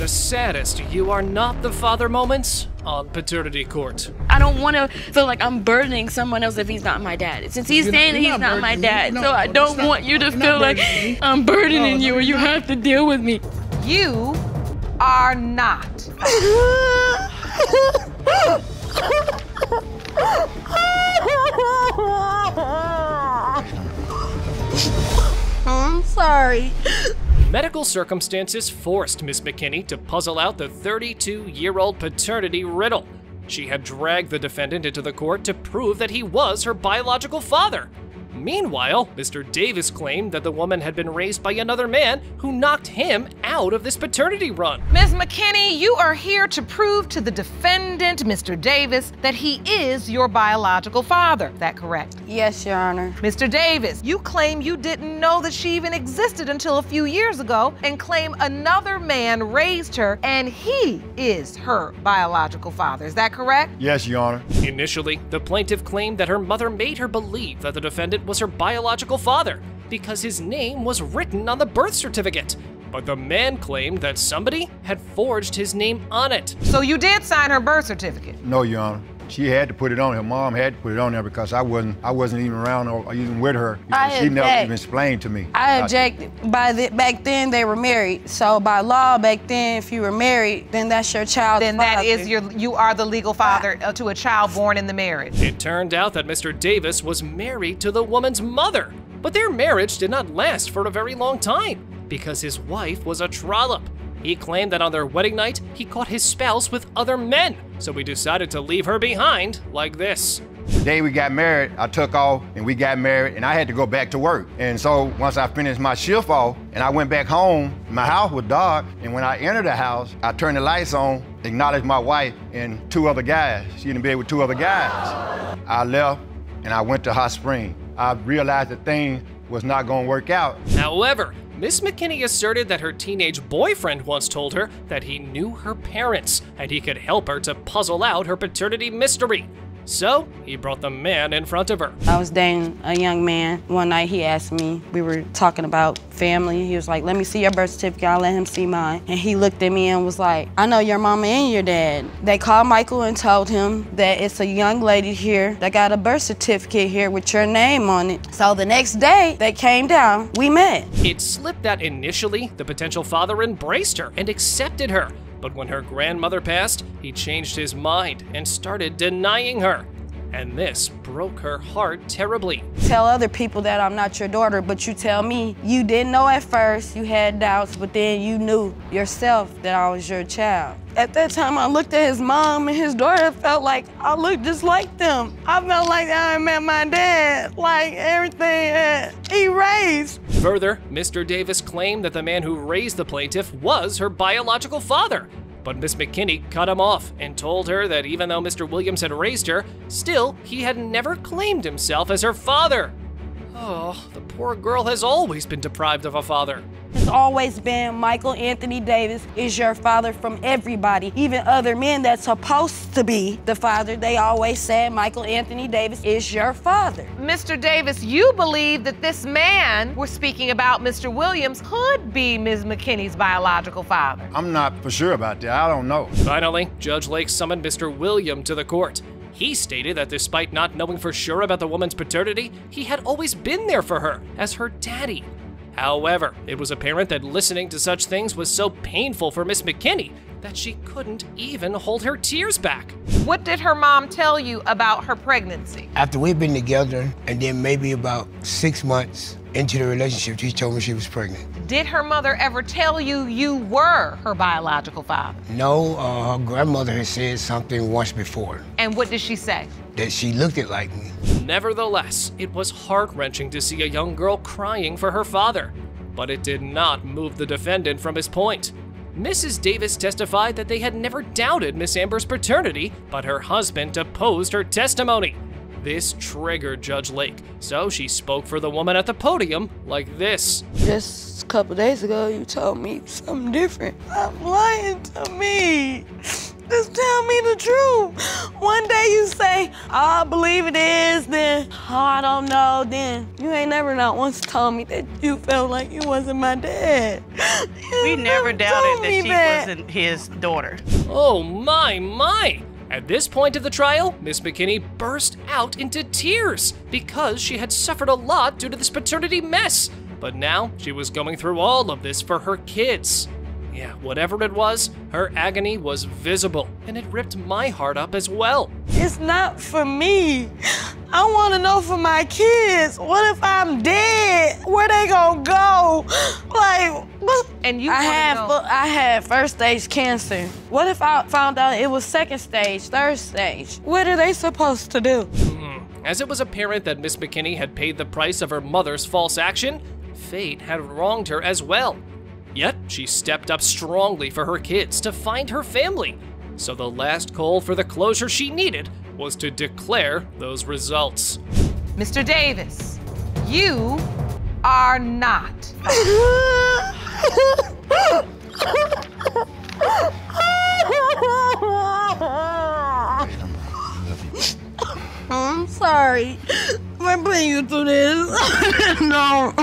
the saddest "you are not the father" moments on Paternity Court. I don't want to feel like I'm burdening someone else if he's not my dad. Since he's saying that he's not my dad, so I don't want you to feel like I'm burdening you or you have to deal with me. You are not. I'm sorry. Medical circumstances forced Miss McKinney to puzzle out the 32-year-old paternity riddle. She had dragged the defendant into the court to prove that he was her biological father. Meanwhile, Mr. Davis claimed that the woman had been raised by another man who knocked him out of this paternity run. Ms. McKinney, you are here to prove to the defendant, Mr. Davis, that he is your biological father. Is that correct? Yes, Your Honor. Mr. Davis, you claim you didn't know that she even existed until a few years ago and claim another man raised her and he is her biological father. Is that correct? Yes, Your Honor. Initially, the plaintiff claimed that her mother made her believe that the defendant was her biological father because his name was written on the birth certificate. But the man claimed that somebody had forged his name on it. So you did sign her birth certificate? No, Your Honor. She had to put it on. Her mom had to put it on there because I wasn't even around or even with her. She never even explained to me. I objected. Back then they were married. So by law back then, if you were married, then that's your child's father. Then that is you are the legal father to a child born in the marriage. It turned out that Mr. Davis was married to the woman's mother. But their marriage did not last for a very long time because his wife was a trollop. He claimed that on their wedding night, he caught his spouse with other men, so he decided to leave her behind like this. The day we got married, I took off and we got married and I had to go back to work. And so once I finished my shift off and I went back home, my house was dark. And when I entered the house, I turned the lights on, acknowledged my wife and two other guys. She in bed with two other guys. I left and I went to Hot Spring. I realized that things was not gonna work out. However, Miss McKinney asserted that her teenage boyfriend once told her that he knew her parents and he could help her to puzzle out her paternity mystery. So he brought the man in front of her. I was dating a young man. One night he asked me, we were talking about family. He was like, let me see your birth certificate. I'll let him see mine. And he looked at me and was like, I know your mama and your dad. They called Michael and told him that it's a young lady here that got a birth certificate here with your name on it. So the next day they came down, we met. It slipped that initially the potential father embraced her and accepted her. But when her grandmother passed, he changed his mind and started denying her. And this broke her heart terribly. Tell other people that I'm not your daughter, but you tell me you didn't know at first, you had doubts, but then you knew yourself that I was your child. At that time, I looked at his mom and his daughter, felt like I looked just like them. I felt like I met my dad, like everything that he raised. Further, Mr. Davis claimed that the man who raised the plaintiff was her biological father. But Miss McKinney cut him off and told her that even though Mr. Williams had raised her, still, he had never claimed himself as her father. Oh, the poor girl has always been deprived of a father. It's always been Michael Anthony Davis is your father from everybody, even other men that's supposed to be the father. They always said Michael Anthony Davis is your father. Mr. Davis, you believe that this man we're speaking about, Mr. Williams, could be Ms. McKinney's biological father. I'm not for sure about that. I don't know. Finally, Judge Lake summoned Mr. William to the court. He stated that despite not knowing for sure about the woman's paternity, he had always been there for her as her daddy. However, it was apparent that listening to such things was so painful for Miss McKinney that she couldn't even hold her tears back. What did her mom tell you about her pregnancy? After we've been together, and then maybe about 6 months into the relationship, she told me she was pregnant. Did her mother ever tell you you were her biological father? No, her grandmother had said something once before. And what did she say? That she looked it like me. Nevertheless, it was heart-wrenching to see a young girl crying for her father, but it did not move the defendant from his point. Mrs. Davis testified that they had never doubted Miss Amber's paternity, but her husband opposed her testimony. This triggered Judge Lake, so she spoke for the woman at the podium like this. Just a couple days ago, you told me something different. Stop lying to me. Just tell me the truth. One day you say, oh, I believe it is, then, oh, I don't know, then you ain't never not once told me that you felt like you wasn't my dad. We never doubted that she wasn't his daughter. Oh my. At this point of the trial, Miss McKinney burst out into tears because she had suffered a lot due to this paternity mess. But now she was going through all of this for her kids. Yeah, whatever it was, her agony was visible, and it ripped my heart up as well. It's not for me. I want to know for my kids. What if I'm dead? Where they gonna go? Like, what? And you I had first stage cancer. What if I found out it was second stage, third stage? What are they supposed to do? As it was apparent that Miss McKinney had paid the price of her mother's false action, fate had wronged her as well. Yet, she stepped up strongly for her kids to find her family. So the last call for the closure she needed was to declare those results. Mr. Davis, you are not. I'm sorry for putting you through this. No.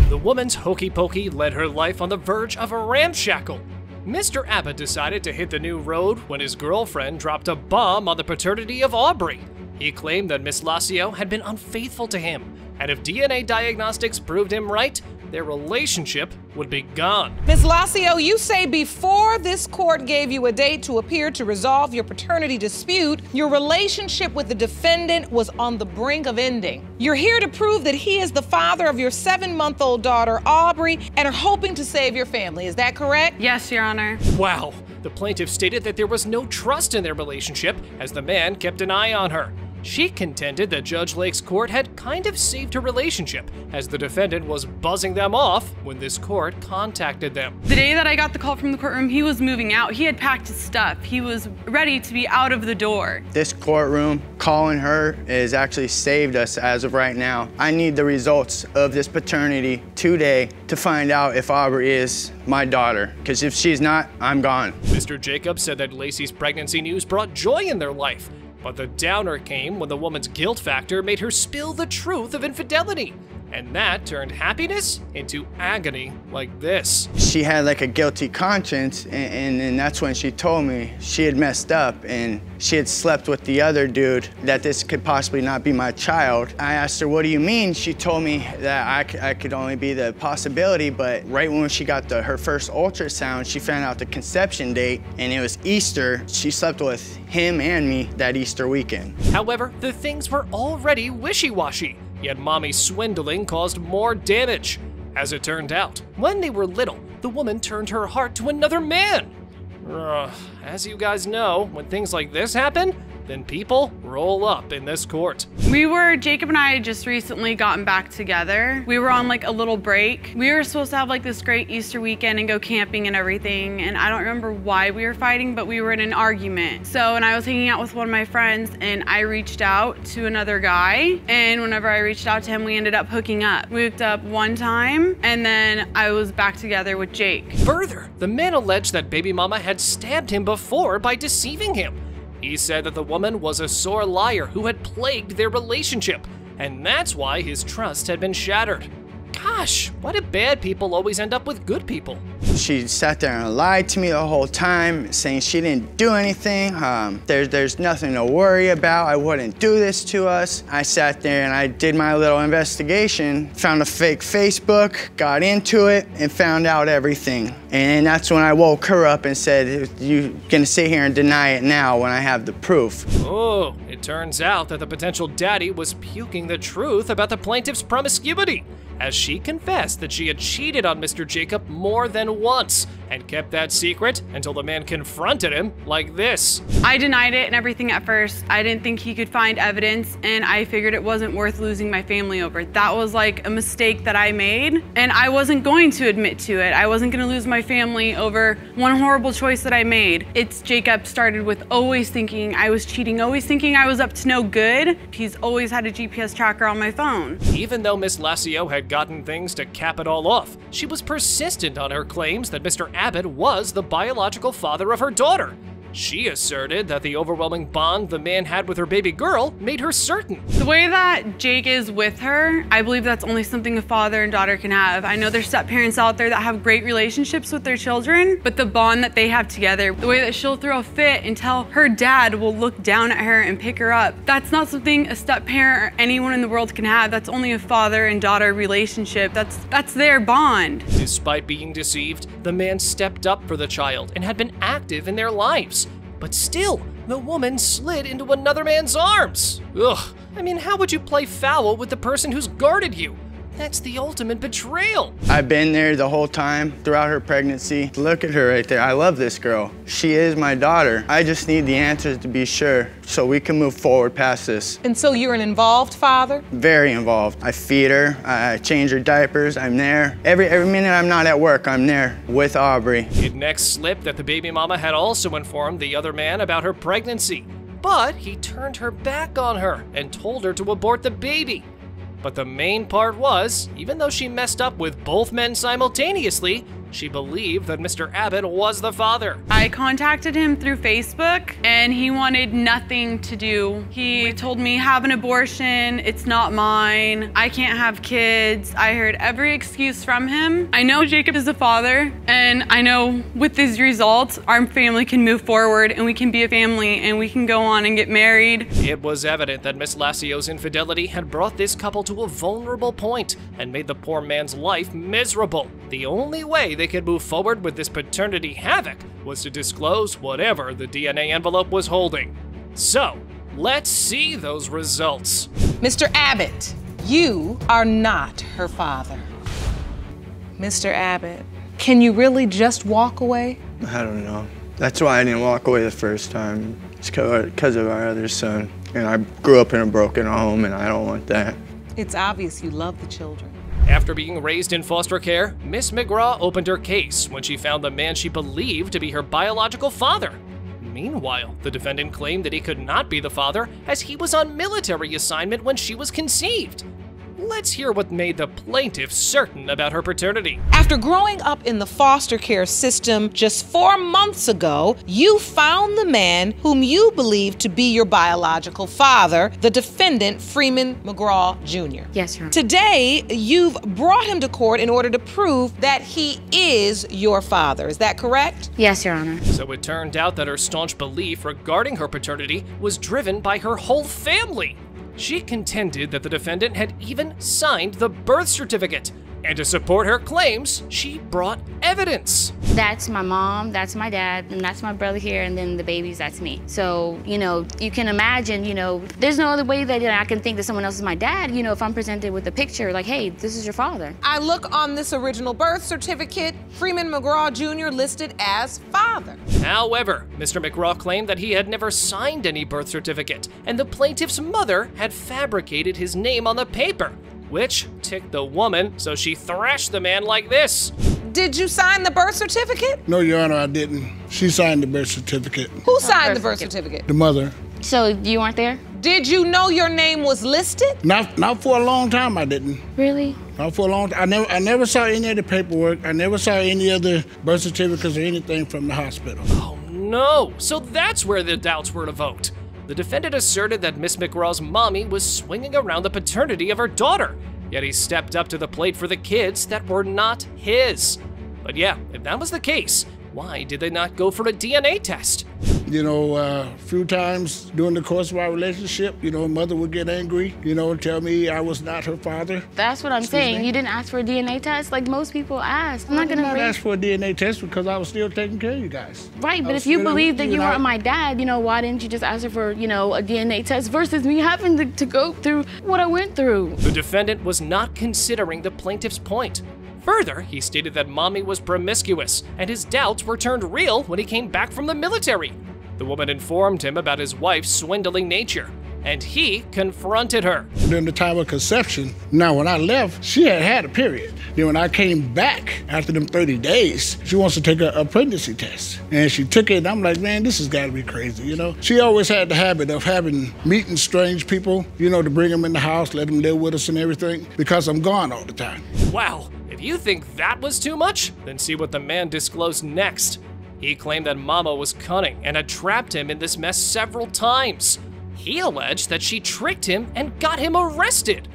The woman's hokey pokey led her life on the verge of a ramshackle. Mr. Abbott decided to hit the new road when his girlfriend dropped a bomb on the paternity of Aubrey. He claimed that Miss Lacio had been unfaithful to him, and if DNA diagnostics proved him right, their relationship would be gone. Ms. Lacio, you say before this court gave you a date to appear to resolve your paternity dispute, your relationship with the defendant was on the brink of ending. You're here to prove that he is the father of your 7-month-old daughter, Aubrey, and are hoping to save your family. Is that correct? Yes, Your Honor. Wow. The plaintiff stated that there was no trust in their relationship as the man kept an eye on her. She contended that Judge Lake's court had kind of saved her relationship, as the defendant was buzzing them off when this court contacted them. The day that I got the call from the courtroom, he was moving out. He had packed his stuff. He was ready to be out of the door. This courtroom, calling her, has actually saved us as of right now. I need the results of this paternity today to find out if Aubrey is my daughter, because if she's not, I'm gone. Mr. Jacobs said that Lacey's pregnancy news brought joy in their life. But the downer came when the woman's guilt factor made her spill the truth of infidelity. And that turned happiness into agony like this. She had like a guilty conscience, and that's when she told me she had messed up and she had slept with the other dude, that this could possibly not be my child. I asked her, what do you mean? She told me that I could only be the possibility, but right when she got her first ultrasound, she found out the conception date, and it was Easter. She slept with him and me that Easter weekend. However, the things were already wishy-washy. Yet Mommy's swindling caused more damage. As it turned out, when they were little, the woman turned her heart to another man. As you guys know, when things like this happen, then people roll up in this court. Jacob and I had just recently gotten back together. We were on like a little break. We were supposed to have like this great Easter weekend and go camping and everything. And I don't remember why we were fighting, but we were in an argument. So, and I was hanging out with one of my friends and I reached out to another guy. And whenever I reached out to him, we ended up hooking up. We hooked up one time and then I was back together with Jake. Further, the man alleged that baby mama had stabbed him before by deceiving him. He said that the woman was a sore liar who had plagued their relationship, and that's why his trust had been shattered. Gosh, why do bad people always end up with good people? She sat there and lied to me the whole time, saying she didn't do anything. There's nothing to worry about. I wouldn't do this to us. I sat there and I did my little investigation, found a fake Facebook, got into it, and found out everything. And that's when I woke her up and said, "You're gonna sit here and deny it now when I have the proof." Oh, it turns out that the potential daddy was puking the truth about the plaintiff's promiscuity, as she confessed that she had cheated on Mr. Jacob more than once and kept that secret until the man confronted him like this. I denied it and everything at first. I didn't think he could find evidence, and I figured it wasn't worth losing my family over. That was like a mistake that I made, and I wasn't going to admit to it. I wasn't gonna lose my family over one horrible choice that I made. Jacob started with always thinking I was cheating, always thinking I was up to no good. He's always had a GPS tracker on my phone. Even though Miss Lacio had gotten things to cap it all off, she was persistent on her claims that Mr. Abbott was the biological father of her daughter. She asserted that the overwhelming bond the man had with her baby girl made her certain. The way that Jake is with her, I believe that's only something a father and daughter can have. I know there's step-parents out there that have great relationships with their children, but the bond that they have together, the way that she'll throw a fit until her dad will look down at her and pick her up, that's not something a step-parent or anyone in the world can have. That's only a father and daughter relationship. That's their bond. Despite being deceived, the man stepped up for the child and had been active in their lives. But still, the woman slid into another man's arms. Ugh, I mean, how would you play foul with the person who's guarded you? That's the ultimate betrayal. I've been there the whole time throughout her pregnancy. Look at her right there. I love this girl. She is my daughter. I just need the answers to be sure so we can move forward past this. And so you're an involved father? Very involved. I feed her, I change her diapers, I'm there. Every minute I'm not at work, I'm there with Aubrey. It next slipped that the baby mama had also informed the other man about her pregnancy, but he turned her back on her and told her to abort the baby. But the main part was, even though she messed up with both men simultaneously, she believed that Mr. Abbott was the father. I contacted him through Facebook and he wanted nothing to do. He told me, have an abortion, it's not mine, I can't have kids. I heard every excuse from him. I know Jacob is the father, and I know with these results, our family can move forward and we can be a family and we can go on and get married. It was evident that Miss Lassio's infidelity had brought this couple to a vulnerable point and made the poor man's life miserable. The only way they could move forward with this paternity havoc was to disclose whatever the DNA envelope was holding. So, let's see those results. Mr. Abbott, you are not her father. Mr. Abbott, can you really just walk away? I don't know. That's why I didn't walk away the first time. It's because of our other son. And I grew up in a broken home and I don't want that. It's obvious you love the children. After being raised in foster care, Miss McGraw opened her case when she found the man she believed to be her biological father. Meanwhile, the defendant claimed that he could not be the father as he was on military assignment when she was conceived. Let's hear what made the plaintiff certain about her paternity. After growing up in the foster care system just 4 months ago, you found the man whom you believe to be your biological father, the defendant, Freeman McGraw Jr. Yes, Your Honor. Today, you've brought him to court in order to prove that he is your father. Is that correct? Yes, Your Honor. So it turned out that her staunch belief regarding her paternity was driven by her whole family. She contended that the defendant had even signed the birth certificate, and to support her claims, she brought evidence. That's my mom, that's my dad, and that's my brother here, and then the babies, that's me. So, you can imagine, there's no other way that I can think that someone else is my dad, if I'm presented with a picture like, hey, this is your father. I look on this original birth certificate, Freeman McGraw Jr. listed as father. However, Mr. McGraw claimed that he had never signed any birth certificate, and the plaintiff's mother had fabricated his name on the paper, which ticked the woman, so she thrashed the man like this. Did you sign the birth certificate? No, Your Honor, I didn't. She signed the birth certificate. Who signed the birth certificate? The mother. So you weren't there? Did you know your name was listed? Not for a long time, I didn't. Really? Not for a long time. I never saw any of the paperwork. I never saw any of the birth certificates or anything from the hospital. Oh no, so that's where the doubts were evoked. The defendant asserted that Miss McGraw's mommy was swinging around the paternity of her daughter, yet he stepped up to the plate for the kids that were not his. But yeah, if that was the case, why did they not go for a DNA test? A few times during the course of our relationship, mother would get angry, tell me I was not her father. That's what I'm saying. You didn't ask for a DNA test like most people ask. I'm not gonna ask for a DNA test because I was still taking care of you guys. Right, but if you believe that you weren't my dad, why didn't you just ask her for, a DNA test versus me having to go through what I went through? The defendant was not considering the plaintiff's point. Further, he stated that mommy was promiscuous, and his doubts were turned real when he came back from the military. The woman informed him about his wife's swindling nature, and he confronted her. During the time of conception, now when I left, she had a period. Then when I came back after them 30 days, she wants to take a pregnancy test. And she took it, and I'm like, man, this has got to be crazy, She always had the habit of meeting strange people, to bring them in the house, let them live with us and everything, because I'm gone all the time. Wow, if you think that was too much, then see what the man disclosed next. He claimed that Mama was cunning and had trapped him in this mess several times. He alleged that she tricked him and got him arrested.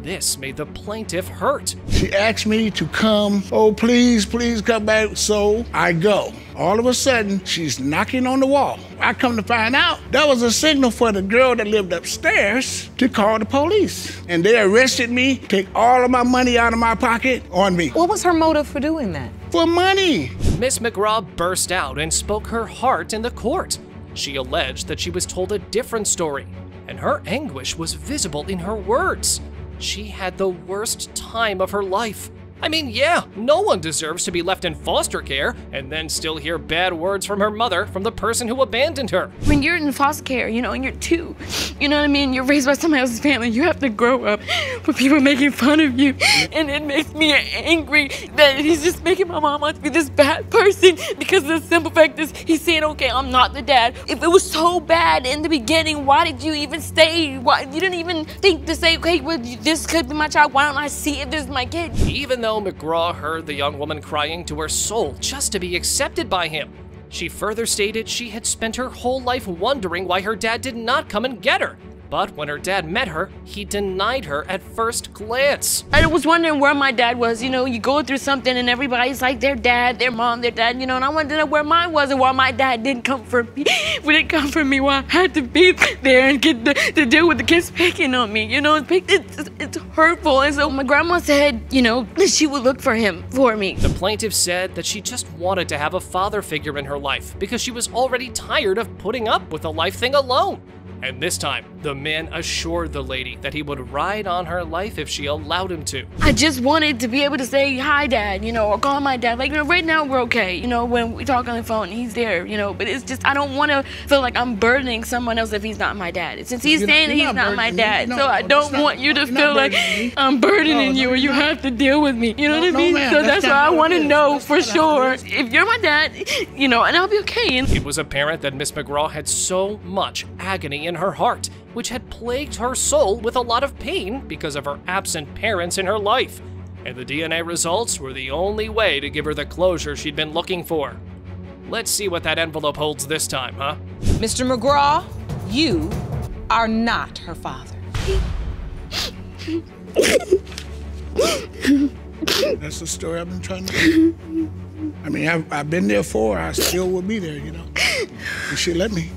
This made the plaintiff hurt. She asked me to come, oh, please, please come back, so I go. All of a sudden, she's knocking on the wall. I come to find out that was a signal for the girl that lived upstairs to call the police. And they arrested me, take all of my money out of my pocket on me. What was her motive for doing that? For money. Miss McGraw burst out and spoke her heart in the court. She alleged that she was told a different story, and her anguish was visible in her words. She had the worst time of her life. I mean, yeah, no one deserves to be left in foster care and then still hear bad words from her mother from the person who abandoned her. When you're in foster care, you know, and you're 2, you know what I mean? You're raised by somebody else's family. You have to grow up with people making fun of you. And it makes me angry that he's just making my mom out to be this bad person because the simple fact is he's saying, okay, I'm not the dad. If it was so bad in the beginning, why did you even stay? Why you didn't even think to say, okay, well, this could be my child. Why don't I see if this is my kid? Even though McGraw heard the young woman crying to her soul just to be accepted by him, she further stated she had spent her whole life wondering why her dad did not come and get her. But when her dad met her, he denied her at first glance. I was wondering where my dad was. You know, you go through something and everybody's like their dad, their mom, their dad, you know, and I wanted to know where mine was and why my dad didn't come for me. When it come for me, why I had to be there and get to deal with the kids picking on me. You know, it's hurtful. And so my grandma said, you know, that she would look for him for me. The plaintiff said that she just wanted to have a father figure in her life because she was already tired of putting up with a life thing alone. And this time, the man assured the lady that he would ride on her life if she allowed him to. I just wanted to be able to say, hi, Dad, you know, or call my dad. Like, you know, right now we're okay, you know, when we talk on the phone, he's there, you know, but it's just, I don't want to feel like I'm burdening someone else if he's not my dad. Since he's saying that he's not my dad, so I don't want you to feel like I'm burdening you or you have to deal with me. You know what I mean? So that's why I want to know for sure if you're my dad, you know, and I'll be okay. It was apparent that Miss McGraw had so much agony in her heart, which had plagued her soul with a lot of pain because of her absent parents in her life. And the DNA results were the only way to give her the closure she'd been looking for. Let's see what that envelope holds this time, huh? Mr. McGraw, you are not her father. That's the story I've been trying to do. I mean, I've been there for her. I still will be there, you know. And she let me.